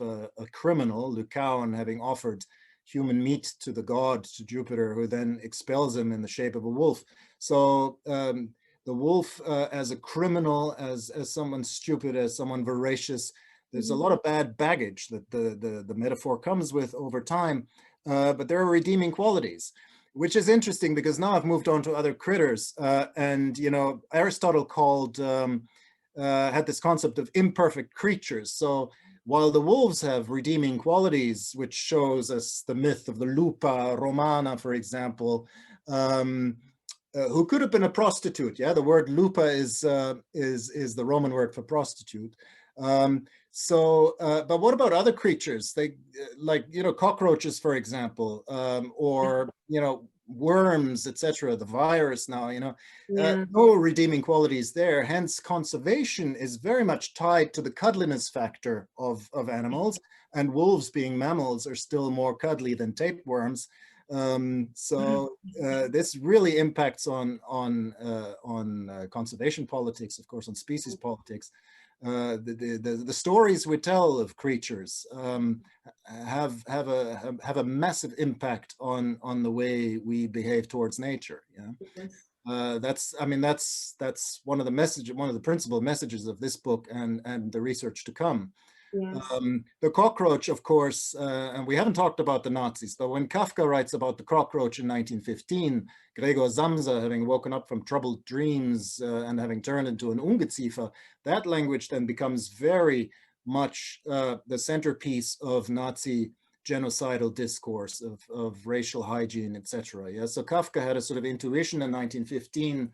a criminal, Lycaon having offered human meat to the god, to Jupiter, who then expels him in the shape of a wolf. So the wolf as a criminal, as someone stupid, as someone voracious, there's a lot of bad baggage that the metaphor comes with over time, but there are redeeming qualities, which is interesting because now I've moved on to other critters, and you know, Aristotle had this concept of imperfect creatures. So while the wolves have redeeming qualities, which shows us the myth of the lupa romana, for example, who could have been a prostitute. Yeah, the word lupa is the Roman word for prostitute. But what about other creatures? They like, you know, cockroaches, for example, or, you know, worms, etc. The virus now, you know, no redeeming qualities there. Hence, conservation is very much tied to the cuddliness factor of animals, and wolves, being mammals, are still more cuddly than tapeworms. So this really impacts on conservation politics, of course, on species politics. The stories we tell of creatures have a massive impact on the way we behave towards nature. Yeah, that's one of the principal messages of this book and the research to come. Yes. The cockroach, of course, and we haven't talked about the Nazis, but when Kafka writes about the cockroach in 1915, Gregor Samsa having woken up from troubled dreams and having turned into an Ungeziefer, that language then becomes very much the centerpiece of Nazi genocidal discourse of racial hygiene, etc. Yeah, so Kafka had a sort of intuition in 1915,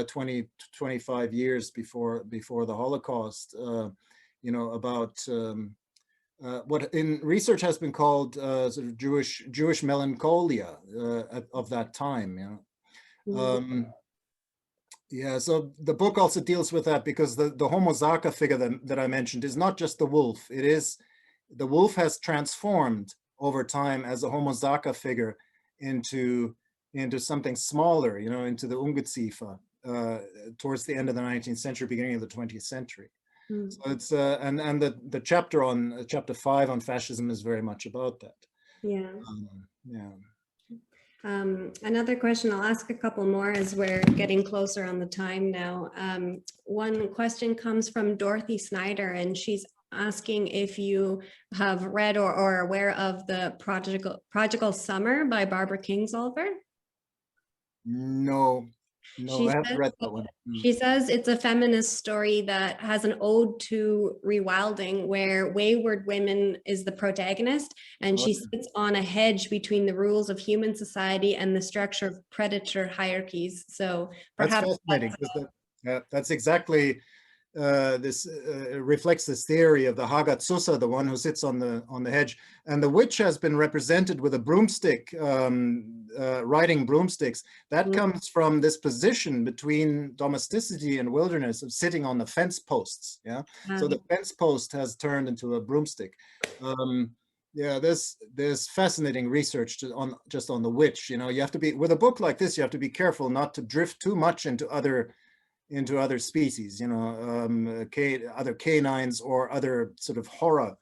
25 years before the Holocaust, you know, about what in research has been called sort of Jewish melancholia of that time. You know, yeah. So the book also deals with that because the Homo Zaka figure that I mentioned is not just the wolf. It is the wolf has transformed over time as a Homo Zaka figure into something smaller. You know, into the Ungeziefer towards the end of the 19th century, beginning of the 20th century. So it's and the chapter on chapter 5 on fascism is very much about that. Yeah. Yeah. Another question, I'll ask a couple more as we're getting closer on the time now. One question comes from Dorothy Snyder, and she's asking if you have read or are aware of the Prodigal Summer by Barbara Kingsolver. No, I haven't read that one. She says it's a feminist story that has an ode to rewilding, where wayward women is the protagonist, and she sits on a hedge between the rules of human society and the structure of predator hierarchies. So perhaps that's fascinating, because that's exactly this reflects this theory of the Hagatsusa, the one who sits on the hedge, and the witch has been represented with a broomstick, riding broomsticks. That comes from this position between domesticity and wilderness of sitting on the fence posts. Yeah, so the fence post has turned into a broomstick. Yeah, there's fascinating research just on the witch. You know, you have to be, with a book like this, you have to be careful not to drift too much into other species, you know, other canines or other sort of horror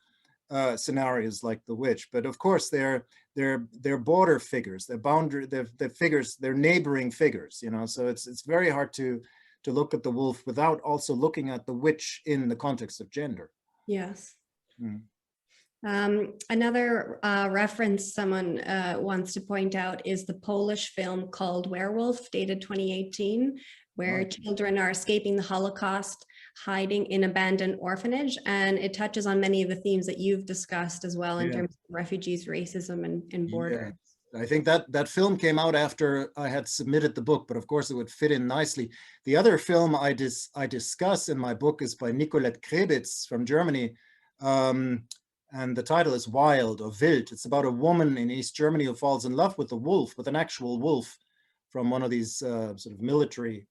scenarios like the witch. But of course, they're border figures, they're figures, they're neighboring figures, you know. So it's very hard to look at the wolf without also looking at the witch in the context of gender. Yes. Another reference someone wants to point out is the Polish film called Werewolf, dated 2018, where children are escaping the Holocaust, hiding in abandoned orphanage. And it touches on many of the themes that you've discussed as well in terms of refugees, racism, and border. Yeah. I think that film came out after I had submitted the book, but of course it would fit in nicely. The other film I discuss in my book is by Nicolette Krebitz from Germany. And the title is Wild or Wild. It's about a woman in East Germany who falls in love with a wolf, with an actual wolf from one of these sort of military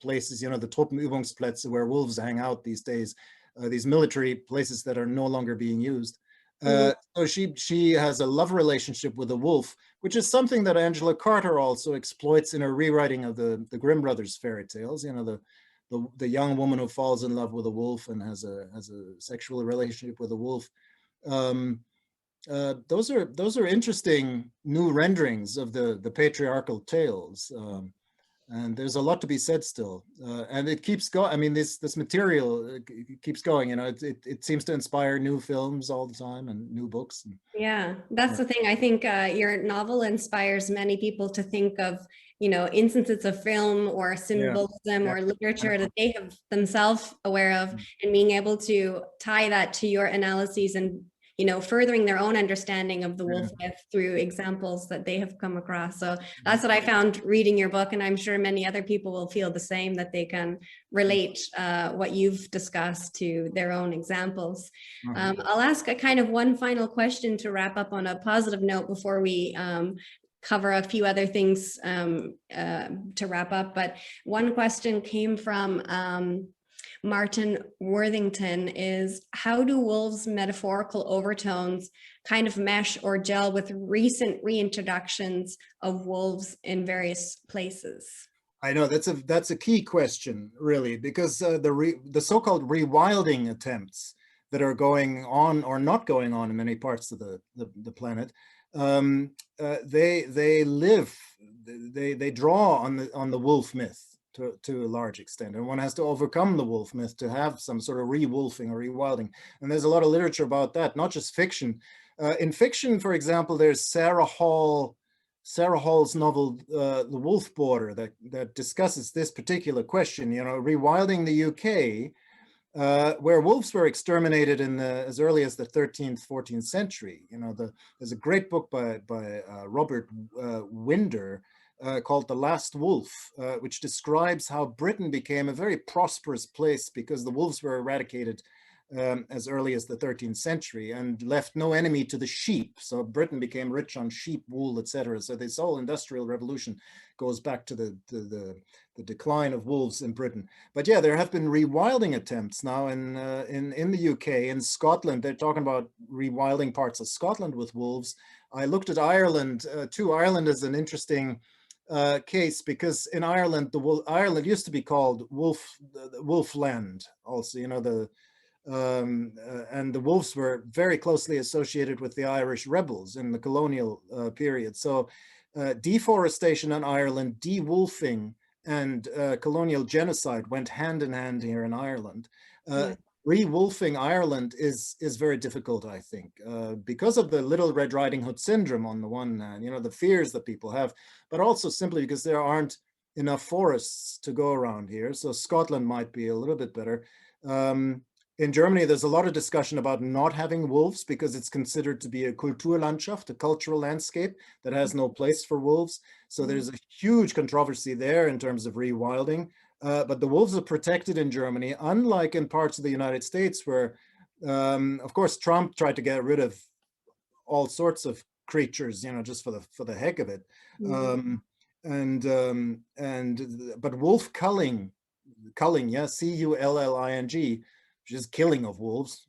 places, you know, the Truppenübungsplätze where wolves hang out these days, these military places that are no longer being used. So she has a love relationship with a wolf, which is something that Angela Carter also exploits in her rewriting of the Grimm brothers fairy tales. You know, the young woman who falls in love with a wolf and has a sexual relationship with a wolf. Those are interesting new renderings of the patriarchal tales. And there's a lot to be said still, and it keeps going. I mean, this material keeps going. You know, it seems to inspire new films all the time and new books. Yeah, that's the thing. I think your novel inspires many people to think of, you know, instances of film or symbolism or literature that they have themselves aware of, and being able to tie that to your analyses and, you know, furthering their own understanding of the wolf myth through examples that they have come across. So that's what I found reading your book, and I'm sure many other people will feel the same, that they can relate what you've discussed to their own examples. I'll ask a kind of one final question to wrap up on a positive note before we cover a few other things to wrap up. But one question came from Martin Worthington, is how do wolves' metaphorical overtones kind of mesh or gel with recent reintroductions of wolves in various places? I know that's a key question, really, because the so-called rewilding attempts that are going on or not going on in many parts of the planet, they draw on the wolf myth. to a large extent, and one has to overcome the wolf myth to have some sort of re-wolfing or rewilding. And there's a lot of literature about that, not just fiction. In fiction, for example, there's Sarah Hall's novel, The Wolf Border, that discusses this particular question, you know, rewilding the UK, where wolves were exterminated in as early as the 13th, 14th century. You know, there's a great book by Robert Winder called The Last Wolf, which describes how Britain became a very prosperous place because the wolves were eradicated as early as the 13th century and left no enemy to the sheep. So Britain became rich on sheep, wool, etc. So this whole industrial revolution goes back to the decline of wolves in Britain. But yeah, there have been rewilding attempts now in the UK. In Scotland, they're talking about rewilding parts of Scotland with wolves. I looked at Ireland too. Ireland is an interesting case because in Ireland, Ireland used to be called Wolfland. Also, you know, and the wolves were very closely associated with the Irish rebels in the colonial period. So deforestation in Ireland, de-wolfing, and colonial genocide went hand in hand here in Ireland. Re-wolfing Ireland is very difficult, I think, because of the Little Red Riding Hood syndrome on the one hand, you know, the fears that people have, but also simply because there aren't enough forests to go around here. So Scotland might be a little bit better. In Germany, there's a lot of discussion about not having wolves because it's considered to be a Kulturlandschaft, a cultural landscape that has no place for wolves. So there's a huge controversy there in terms of rewilding. But the wolves are protected in Germany, unlike in parts of the United States where, of course, Trump tried to get rid of all sorts of creatures, you know, just for the heck of it. But wolf culling, yeah, C-U-L-L-I-N-G, which is killing of wolves,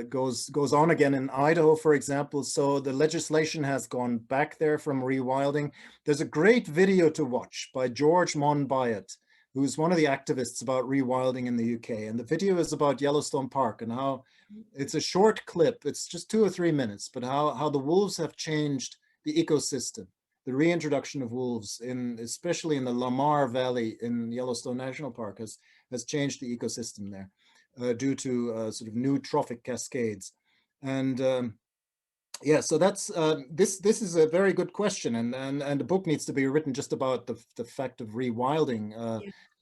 goes on again in Idaho, for example. So the legislation has gone back there from rewilding. There's a great video to watch by George Monbiot, who's one of the activists about rewilding in the UK. And the video is about Yellowstone Park and how it's a short clip. It's just 2 or 3 minutes, but how the wolves have changed the ecosystem. The reintroduction of wolves, especially in the Lamar Valley in Yellowstone National Park, has changed the ecosystem there due to sort of new trophic cascades. And yeah, so that's this is a very good question, and the book needs to be written just about the fact of rewilding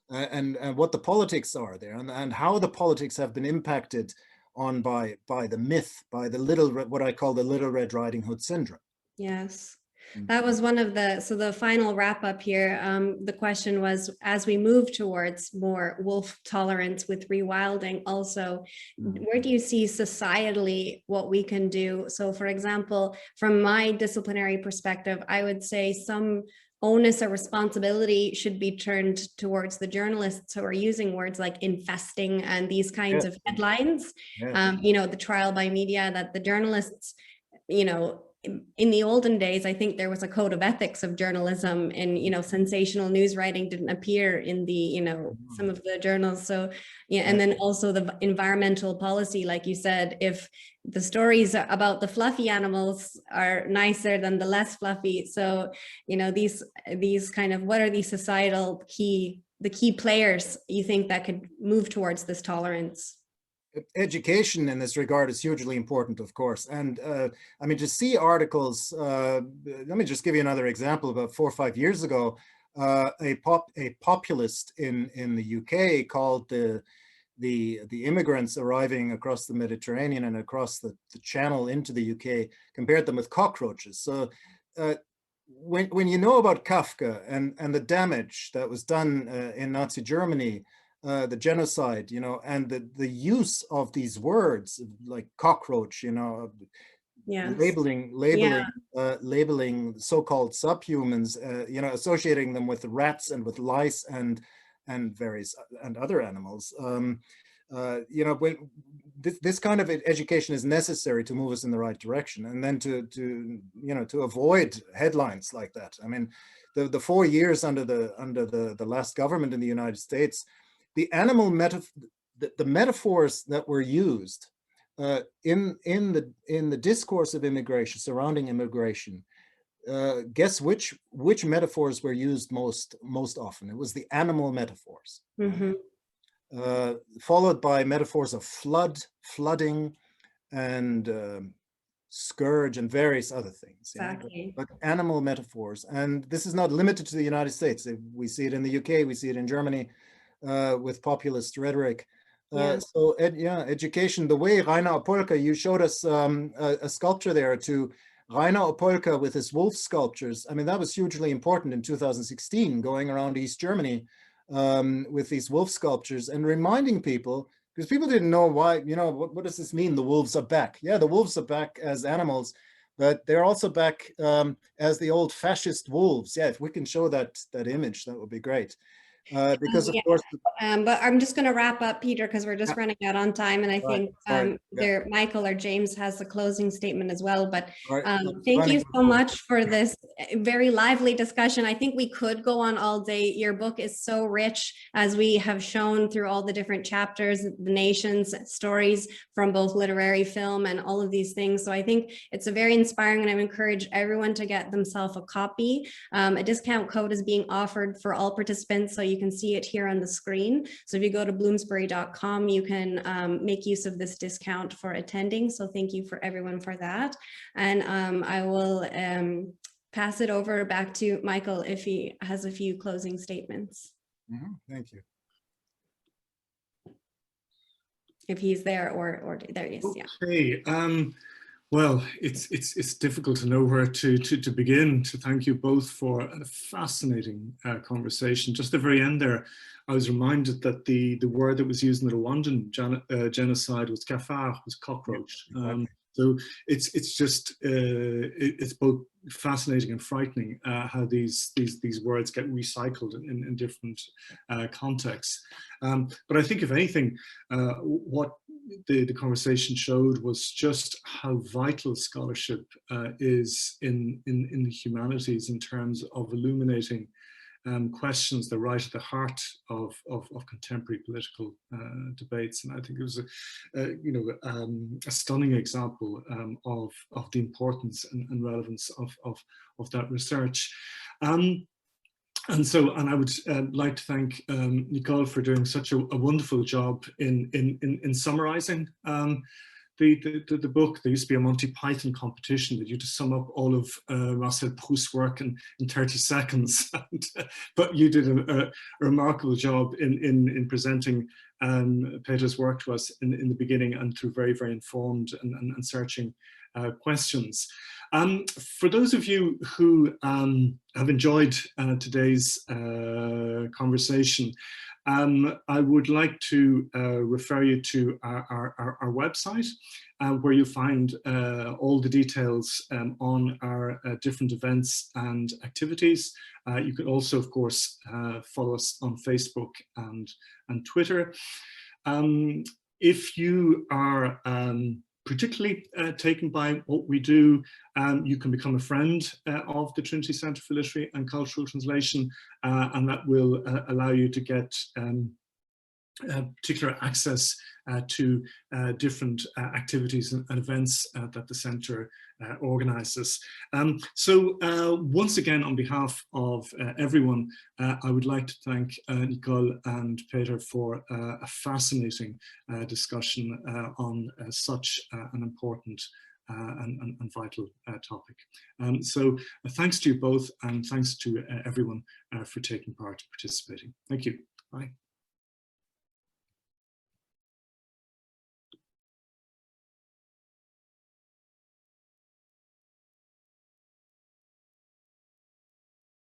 and what the politics are there, and how the politics have been impacted on by the myth, by what I call the Little Red Riding Hood syndrome. Yes. That was one of the final wrap up here. The question was, as we move towards more wolf tolerance with rewilding, also, where do you see societally what we can do? So for example, from my disciplinary perspective, I would say some onus or responsibility should be turned towards the journalists who are using words like infesting and these kinds of headlines. You know, the trial by media, that the journalists, you know, in the olden days, I think there was a code of ethics of journalism, and, you know, sensational news writing didn't appear in the, you know, some of the journals. So, yeah, and then also the environmental policy, like you said, if the stories about the fluffy animals are nicer than the less fluffy. So, you know, these kind of, what are these societal the key players you think that could move towards this tolerance? Education in this regard is hugely important, of course. And I mean, to see articles, let me just give you another example. About 4 or 5 years ago, a populist in the UK called the immigrants arriving across the Mediterranean and across the channel into the UK, compared them with cockroaches. So when you know about Kafka and the damage that was done in Nazi Germany, the genocide, you know, and the use of these words like cockroach, you know, labeling so-called subhumans, you know, associating them with rats and with lice and various and other animals. You know, this kind of education is necessary to move us in the right direction, and then to you know, to avoid headlines like that. I mean, the 4 years under the last government in the United States, the animal the metaphors that were used in the discourse of immigration, surrounding immigration, guess which metaphors were used most often? It was the animal metaphors. Mm-hmm. Followed by metaphors of flooding, and scourge, and various other things. Exactly. But animal metaphors, and this is not limited to the United States. We see it in the UK, we see it in Germany, with populist rhetoric. So education, the way Rainer Opolka, you showed us a sculpture there to Rainer Opolka with his wolf sculptures. I mean, that was hugely important in 2016, going around East Germany with these wolf sculptures and reminding people, because people didn't know why, what does this mean? The wolves are back. Yeah, the wolves are back as animals, but they're also back as the old fascist wolves. Yeah, if we can show that image, that would be great. Because of course, but I'm just going to wrap up, Peter, because we're just running out on time, and I think there Michael or James has the closing statement as well. But thank you so much for this very lively discussion. I think we could go on all day. Your book is so rich, as we have shown through all the different chapters, the nations, stories from both literary, film, and all of these things. So I think it's a very inspiring, and I encourage everyone to get themselves a copy. A discount code is being offered for all participants, so you can see it here on the screen. So if you go to bloomsbury.com, you can make use of this discount for attending. So thank you for everyone for that. And I will pass it over back to Michael if he has a few closing statements. Thank you. If he's there, or there he is. Okay. Well, it's difficult to know where to begin. To thank you both for a fascinating conversation. Just at the very end there, I was reminded that the word that was used in the Rwandan genocide was kafar, was cockroach. So it's just it's both fascinating and frightening how these words get recycled in different contexts. But I think, if anything, what the conversation showed was just how vital scholarship is in the humanities in terms of illuminating questions that right at the heart of contemporary political debates. And I think it was a stunning example of the importance and relevance of that research. And I would like to thank Nicole for doing such a wonderful job in summarizing the book. There used to be a Monty Python competition that you to sum up all of Marcel Proust's work in 30 seconds. But you did a remarkable job in presenting Peter's work to us in the beginning, and through very, very informed and searching questions. For those of you who have enjoyed today's conversation, I would like to refer you to our website, where you'll find all the details on our different events and activities. You can also, of course, follow us on Facebook and Twitter. If you are particularly taken by what we do, you can become a friend of the Trinity Centre for Literary and Cultural Translation, and that will allow you to get particular access to different activities and events that the Centre organises. So once again, on behalf of everyone, I would like to thank Nicole and Peter for a fascinating discussion on such an important and vital topic. So thanks to you both, and thanks to everyone for taking part, participating. Thank you. Bye.